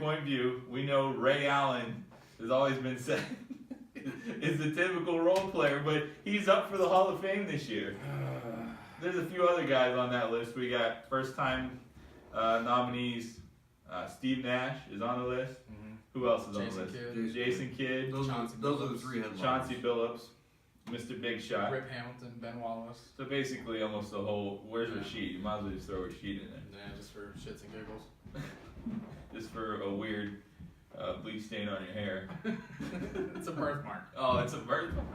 three-point view. We know Ray Allen has always been said is the typical role player, but he's up for the Hall of Fame this year. There's a few other guys on that list. We got first-time nominees. Steve Nash is on the list. Mm-hmm. Who else is on Jason the list? Kidd. Jason Kidd. Those are the Billups. three headliners. Chauncey Billups. Mr. Big Shot. Rip Hamilton, Ben Wallace. So basically, almost the whole. Where's Yeah. Rasheed? You might as well just throw Rasheed in there, Yeah, just for shits and giggles. just for a weird bleach stain on your hair. It's a birthmark. Oh, it's a birthmark.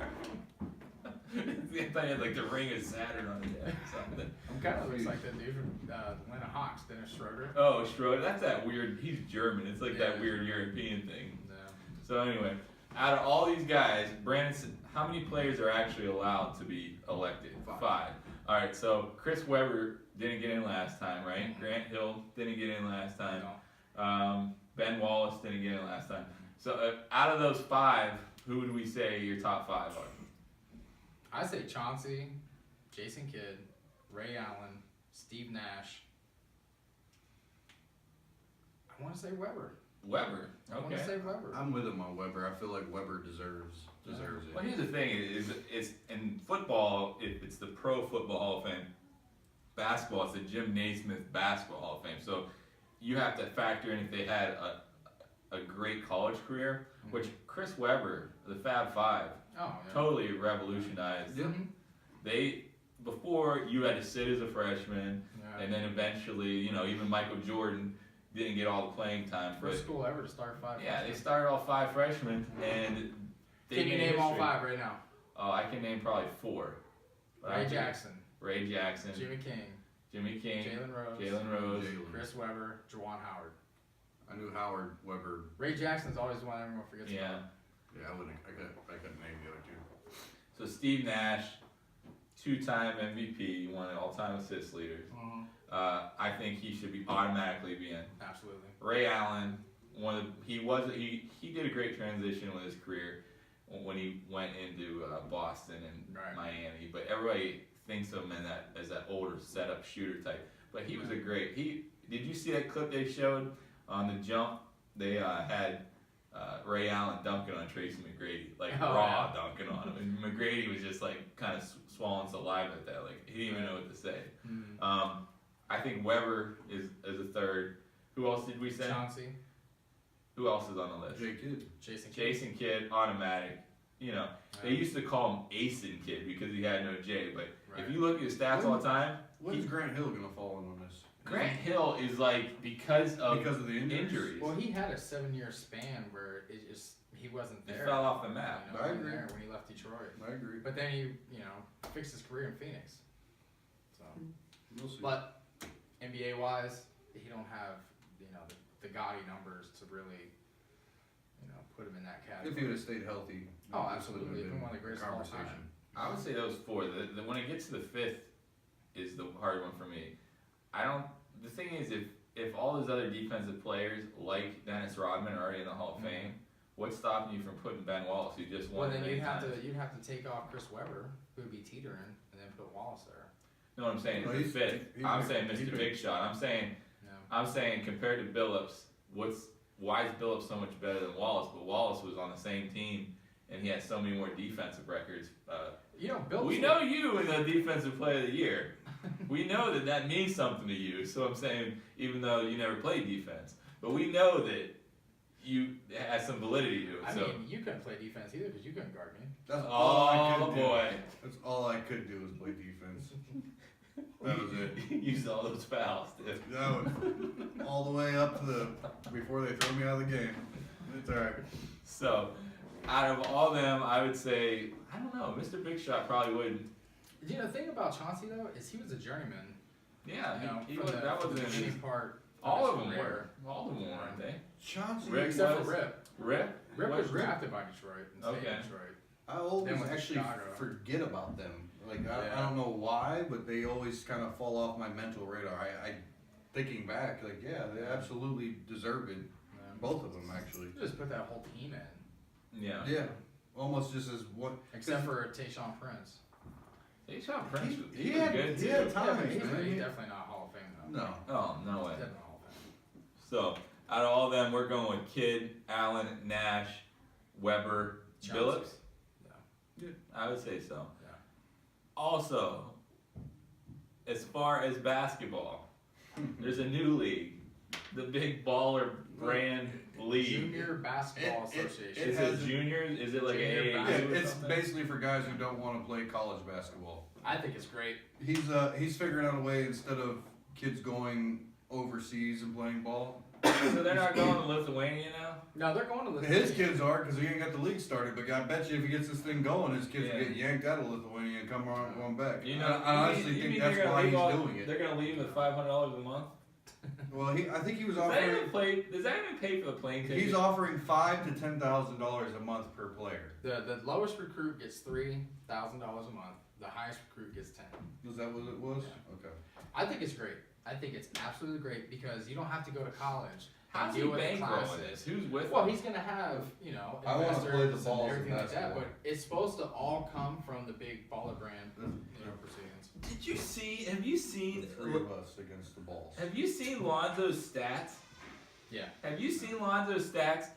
I thought you had like the ring of Saturn on your head or something. I'm kind of looks like that dude from Atlanta Hawks, Dennis Schroeder. Oh, Schroeder. That's that weird. He's German. It's like that Yeah. weird European thing. Yeah. So anyway, out of all these guys, Brandon, how many players are actually allowed to be elected? 5. All right. So Chris Webber didn't get in last time, right? Mhm. Grant Hill didn't get in last time. No. Ben Wallace didn't get in last time. So out of those 5, who would we say your top 5 are? I say Chauncey, Jason Kidd, Ray Allen, Steve Nash. I want to say Weber. Weber. I want to Okay. say Weber. I'm with him on Weber. I feel like Weber deserves it. Well, here's the thing: is it's in football. If it's the Pro Football Hall of Fame, basketball, it's the Jim Naismith Basketball Hall of Fame. So you have to factor in if they had a great college career, which Chris Webber, the Fab Five, Oh, yeah. totally revolutionized. Yeah. Mhm. They before you had to sit as a freshman, Yeah. and then eventually, even Michael Jordan didn't get all the playing time. First But school ever to start 5. yeah, they started all 5 freshmen, and they Can you made name all history. 5 right now? Oh, I can name probably 4. But I Ray think Jackson, Ray Jackson, Jimmy King, Jimmy King, Jalen Rose, Jalen Rose. Jalen. Chris Webber, Juwan Howard. I knew Howard, Weber. Ray Jackson's always one everyone forgets Yeah. about. Yeah, I couldn't name the other two. So Steve Nash, 2-time MVP, one of the all-time assist leaders. I think he should be automatically be in. Absolutely. Ray Allen, he did a great transition with his career when he went into Boston and Right. Miami, but everybody thinks of him as that older setup shooter type. But he was a great. Did you see that clip they showed on the jump? They had Ray Allen dunking on Tracy McGrady, like Oh, raw dunking on him, and McGrady was just like kind of swallowing saliva at that, like he didn't even know what to say. Mm. I think Weber is a third. Who else did we say? Chauncey, Who else is on the list? Jay Kidd. Jason Kidd. Jason Kidd, automatic. They used to call him Asen Kidd because he had no J. But Right. if you look at his stats all the time, When's Grant Hill gonna fall in on this? Grant Hill is like because of the injuries. Well, he had a 7-year span where he wasn't It there. fell off the map. You know, I wasn't agree. there when he left Detroit. I agree. But then he, fixed his career in Phoenix. So, We'll see. but NBA wise, he don't have the gaudy numbers to really put him in that if category. he would have stayed healthy, Oh, this would have absolutely. Been one of the greatest of all time. I would say those 4. When it gets to the 5th, is the hard one for me. The thing is, if all those other defensive players like Dennis Rodman are already in the Hall of Fame, what's stopping you from putting Ben Wallace, who just won? Well, then many you'd have times? to take off Chris Webber, who would be teetering, and then put Wallace there. No, what I'm saying No, is the he's- 5th. he- I'm he- saying he Mr. picked- Big Shot. I'm saying compared to Billups, why is Billups so much better than Wallace? But Wallace was on the same team, and he has so many more defensive records. Bill. We know you in the Defensive Player of the Year. We know that means something to you. So I'm saying, even though you never played defense, but we know that you had some validity to it. I So, mean, you couldn't play defense either because you couldn't guard me. That's all I oh could do. boy, That's all I could do was play defense. That was it. You saw those fouls. Dude. That was all the way up to before they throw me out of the game. It's alright. So, out of all them, I would say, I don't know, Mr. Big Shot probably wouldn't. The thing about Chauncey though is he was a journeyman. Yeah, he from was, the, that from wasn't the his, beginning part. all his of them career. were. All of them were, aren't they? Chauncey. Rick Except was- for Rip. Rip? Rip was Rip? drafted by Detroit and stayed Okay. in Detroit. I always Then went to actually Chicago. forget about them. Like I Yeah. don't know why, but they always kind of fall off my mental radar. I thinking back, like yeah, they absolutely deserve it. Yeah. Both of them actually. You just put that whole team in, Yeah. Yeah, almost just as one. except for Tayshaun Prince. Tayshaun Prince, He he was had- good he too. had Yeah, time. but he's man. definitely not Hall of Fame though. No. Oh, no way. Definitely not Hall of Fame. So, Out of all of them, we're going with Kidd, Allen, Nash, Weber, Chelsea. Billups. Yeah. I would say so. Yeah. Also, as far as basketball, there's a new league, the Big Baller Brand League. Junior Basketball It- Association. Is it juniors? Is it like Junior a basketball. It's basically for guys who don't want to play college basketball. I think it's great. He's figuring out a way, instead of kids going overseas and playing ball. So they're not going to Lithuania now? No, they're going to His Lithuania. kids are, because he ain't got the league started. But I bet you if he gets this thing going, his kids Yeah. will get yanked out of Lithuania and come on going back. You know, I honestly you think mean that's they're gonna why leave he's all- doing it. They're gonna leave with $500 a month. Well, I think he was Does that offering. even pay for the plane ticket? He's offering $5,000 to $10,000 a month per player. The lowest recruit gets $3,000 a month. The highest recruit gets 10. Is that what it was? Yeah. Okay. I think it's great. I think it's absolutely great because you don't have to go to college. How's and he deal with the bankrolling classes. this? Who's with Well, him? he's gonna have, you know, I wanna play the investors balls and in everything like that, basketball. but it's supposed to all come from the Big Baller Brand, proceedings. Did you see? Have you The seen? three of us against the balls. Have you seen Lonzo's stats? Yeah, Have you seen Lonzo's stats?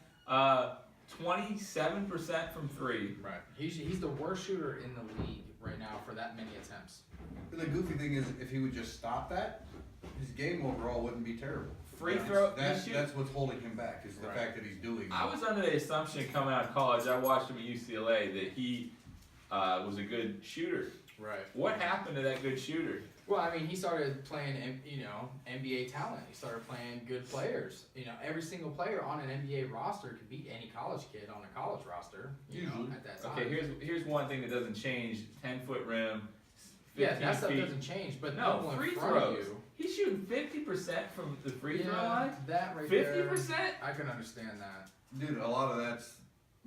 27% from three. right. He's the worst shooter in the league right now for that many attempts. The goofy thing is, if he would just stop that, his game overall wouldn't be terrible. Free That's- throw- That's, he shoot- that's what's holding him back, is the Right. fact that he's doing I that. was under the assumption coming out of college, I watched him at UCLA, that he was a good shooter. Right. What happened to that good shooter? Well, I mean, he started playing, you know, NBA talent. He started playing good players. You know, every single player on an NBA roster could beat any college kid on a college roster. You know, Usually. at that time. Okay, here's one thing that doesn't change: 10-foot rim, 15 yeah, that stuff feet. doesn't change. But No, people in free front of throws. you, He's shooting 50% from the free throw yeah, line. that right 50%. there, I can understand that. Dude, a lot of that's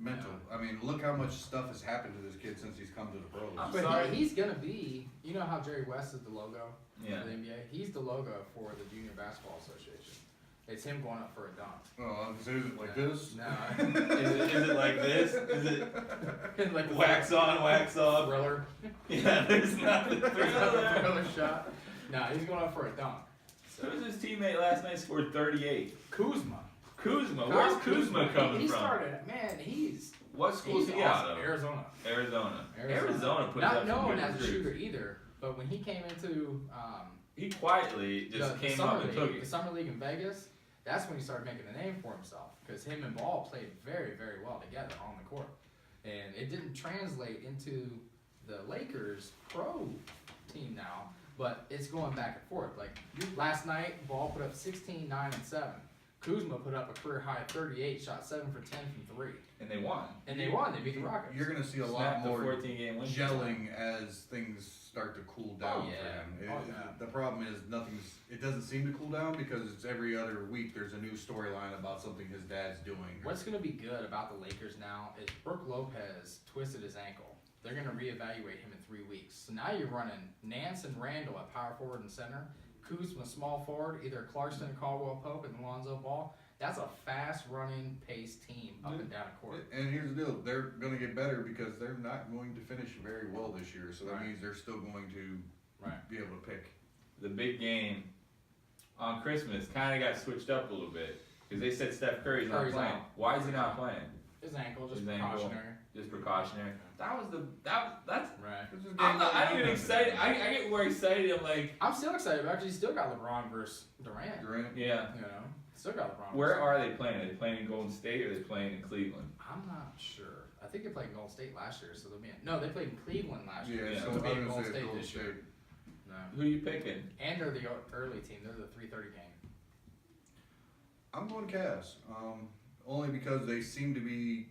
mental. I mean, look how much stuff has happened to this kid since he's come to the pros. I'm But sorry. he's gonna be. You know how Jerry West is the logo Yeah. for the NBA. He's the logo for the Junior Basketball Association. It's him going up for a dunk. Oh, is it like Yeah. this? No. Is it like this? Is it like the wax on, wax off? thriller. Yeah, there's nothing. There's another thriller shot. No, he's going up for a dunk. So, Who was his teammate last night? Scored 38. Kuzma. Kuzma. Kyle Where's Kuzma coming he from? started. Man, he's What school's he out awesome. of? Arizona. Arizona. Arizona. Arizona puts Not up some known good as a recruits. shooter either, but when he came into He quietly just the came summer up and league, took the it. summer league in Vegas, that's when he started making a name for himself because him and Ball played very, very well together on the court, and it didn't translate into the Lakers pro team now, but it's going back and forth. Like last night, Ball put up 16, 9, and 7. Kuzma put up a career high of 38, shot 7 for 10 from 3, And they won. and they won. They beat the Rockets. You're gonna see a lot Snapped the more 14-game win. gelling as things start to cool down Oh, yeah. for him. Oh, yeah. The problem is it doesn't seem to cool down because it's every other week there's a new storyline about something his dad's doing. What's going to be good about the Lakers now is Brooke Lopez twisted his ankle. They're going to reevaluate him in 3 weeks. So now you're running Nance and Randall at power forward and center, Kuzma small forward, either Clarkson, Caldwell Pope, and Lonzo Ball. That's a fast running pace team up and down the court. And here's the deal, they're gonna get better because they're not going to finish very well this year, so that Right. means they're still going to Right. be able to pick. The big game on Christmas kind of got switched up a little bit because they said Steph Curry's not Curry's playing. out. Why is he not playing? His ankle, just His ankle. precautionary. Just precautionary. That's. Right. This is I'm game not. I going get on. excited. I get more excited. I'm like, I'm still excited about it because he still got LeBron versus Durant. Durant. yeah. You know, still got LeBron. Where versus- are they playing? Are they playing in Golden State or are they playing in Cleveland? I'm not sure. I think they played Golden State last year, so they'll be in. No, they played in Cleveland last year. Yeah, Yeah, so they'll be I'm in gonna Golden say State Golden this State. year. No. Who are you picking? And they're the early team. They're the 3:30 game. I'm going Cavs, only because they seem to be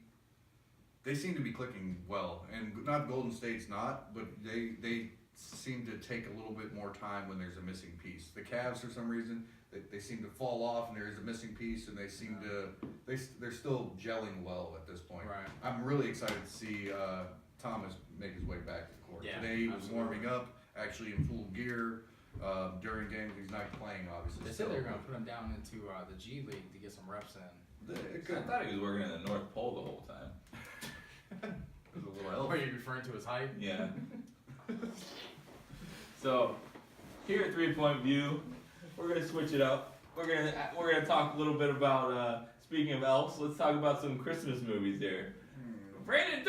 clicking well, and not Golden State's not, but they seem to take a little bit more time when there's a missing piece. The Cavs, for some reason, they seem to fall off, and there's a missing piece, and they seem to they're still gelling well at this point. Right. I'm really excited to see Thomas make his way back to the court. Yeah, Today he was absolutely. warming up, actually in full gear. During games, he's not playing, obviously. They said they were going to put him down into the G League to get some reps in. It I could, thought he was working in the North Pole the whole time. there's a little elf. Are you referring to his height? Yeah. So, here at 3 Point View, we're gonna switch it up. we're gonna talk a little bit about speaking of elves. Let's talk about some Christmas movies here. Brandon,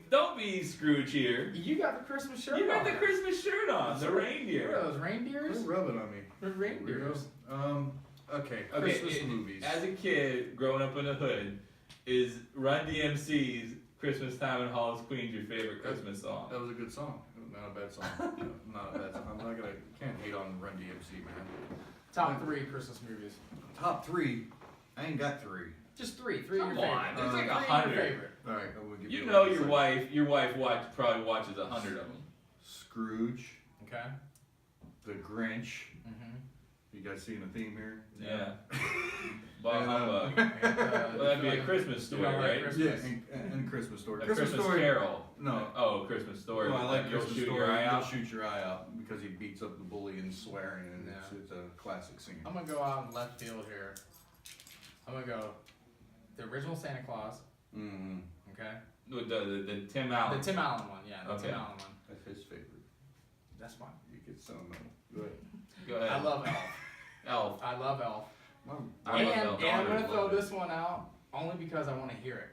don't be Scrooge here. You got the Christmas shirt You got on. the Christmas shirt on, the What are reindeer. those reindeers? Quit rubbing on me. The reindeers. Okay, Okay, Christmas movies. As a kid growing up in the hood, is Run DMC's "Christmas Time in Hollis Queens" your favorite Christmas song? That was a good song. Not a bad song. Not a bad song. I'm not gonna, can't hate on Run DMC, man. Top 3 Christmas movies. Top 3, I ain't got 3. Just 3. 3 Come your on, favorite. there's like Three your 100. favorite. All right, I will give You you. know one second. your wife probably watches 100 of them. Scrooge, Okay. The Grinch. Mm-hmm. You guys seeing a theme here? Yeah. Bah And, humbug. Well, that'd be a Christmas story, don't like right? Christmas. Yeah, and Christmas Story. A Christmas Story. Carol. No. Oh, Christmas Story. Well, I like You'll Christmas shoot Story. your eye You'll out. shoot your eye out because he beats up the bully and swearing, and Yeah. it's a classic scene. I'm gonna go out in left field here. I'm gonna go the original Santa Claus. Mm-hmm. Okay. With the Tim Allen. The Tim Allen one. Yeah, the Okay. Tim Allen one. That's his favorite. That's fine. You get some. Go ahead. Go ahead. I love Elf. Elf. I love Elf. I love Elf. And I'm gonna Love throw it. this one out only because I want to hear it.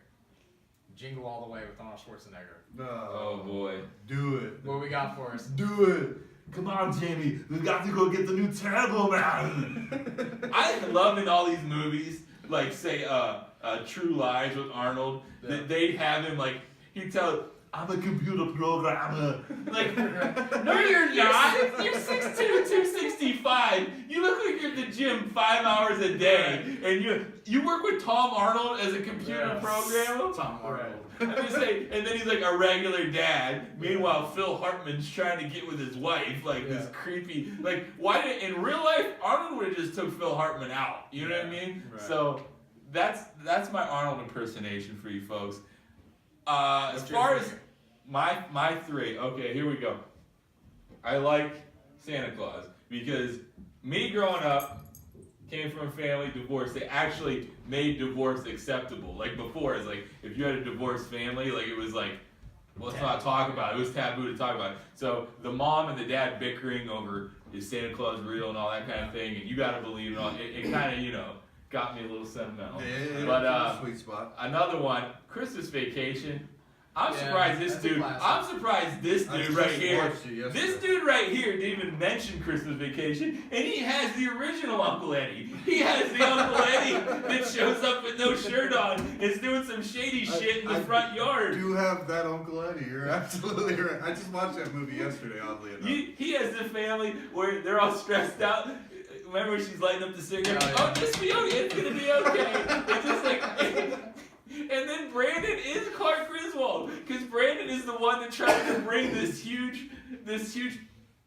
Jingle All the Way with Arnold Schwarzenegger. Oh boy. Do it. What we got for us? Do it. Come on, Jamie. We got to go get the new Turbo Man. I love in all these movies, like say True Lies with Arnold, Yeah. that they'd have him like he'd tell, I'm a computer programmer. Like, no, you're not. You're 6'2", 265. You look like you're at the gym 5 hours a day, and you work with Tom Arnold as a computer Yeah. programmer. Tom Arnold. And then he's like a regular dad. Meanwhile, Phil Hartman's trying to get with his wife, like this Yeah. creepy. Like, why did in real life Arnold would have just took Phil Hartman out? You know what I mean? Right. So that's my Arnold impersonation for you folks. As What's far your as favorite? my 3, okay, here we go. I like Santa Claus because me growing up came from a family divorce. They actually made divorce acceptable. Like before, it's like if you had a divorced family, like it was like, well, let's not talk about it. It was taboo to talk about it. So the mom and the dad bickering over is Santa Claus real and all that kind of thing, and you gotta believe it all. It kind of got me a little sentimental. Yeah, But sweet spot. another one, Christmas Vacation. I'm Yeah, surprised this that's a dude. classic. I'm surprised this I dude just right here. watched it yesterday. This dude right here didn't even mention Christmas Vacation, and he has the original Uncle Eddie. He has the Uncle Eddie that shows up with no shirt on, is doing some shady shit in the front I yard. do have that Uncle Eddie. You're absolutely right. I just watched that movie yesterday, oddly enough. He has the family where they're all stressed out. Remember, she's lighting up the cigarette. Oh, yeah. Oh, just be okay. It's gonna be okay. It's just like. And then Brandon is Clark Griswold, because Brandon is the one that tried to bring this huge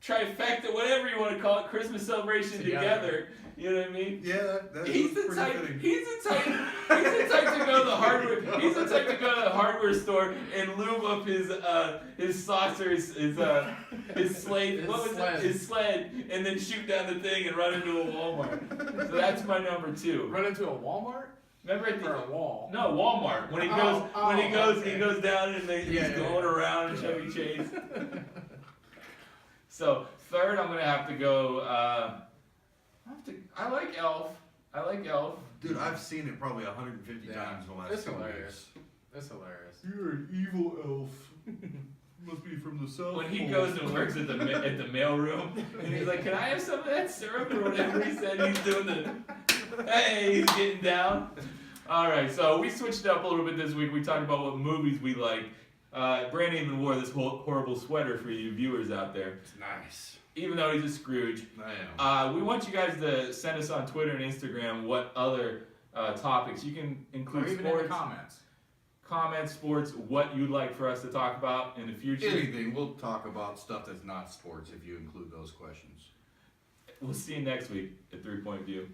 trifecta, whatever you want to call it, Christmas celebration together. You know what I mean? Yeah, that's He's the pretty type. fitting. He's the type to go to the hardware. He's the type to go to the hardware store and lube up his saucer, his sled. What was it? His sled, and then shoot down the thing and run into a Walmart. So that's my number 2. Run into a Walmart Remember at or the a wall? no Walmart when he goes Okay. he goes down and he's Yeah, going around in Chevy Chase. So third, I'm gonna have to go. I like Elf. I like Elf. Dude, I've seen it probably 150 Yeah. times in the last It's 2 hilarious. weeks. That's hilarious. You're an evil elf. Must be from the south. When he goes and works at the mailroom, and he's like, "Can I have some of that syrup or whatever he said?" He's doing the, hey, he's getting down. All right, so we switched it up a little bit this week. We talked about what movies we like. Brandon even wore this horrible sweater for you viewers out there, It's nice. even though he's a Scrooge. I am. We want you guys to send us on Twitter and Instagram what other topics. You can Or include even in the sports, comments. sports, what you'd like for us to talk about in the future. Anything. We'll talk about stuff that's not sports if you include those questions. We'll see you next week at 3 Point View.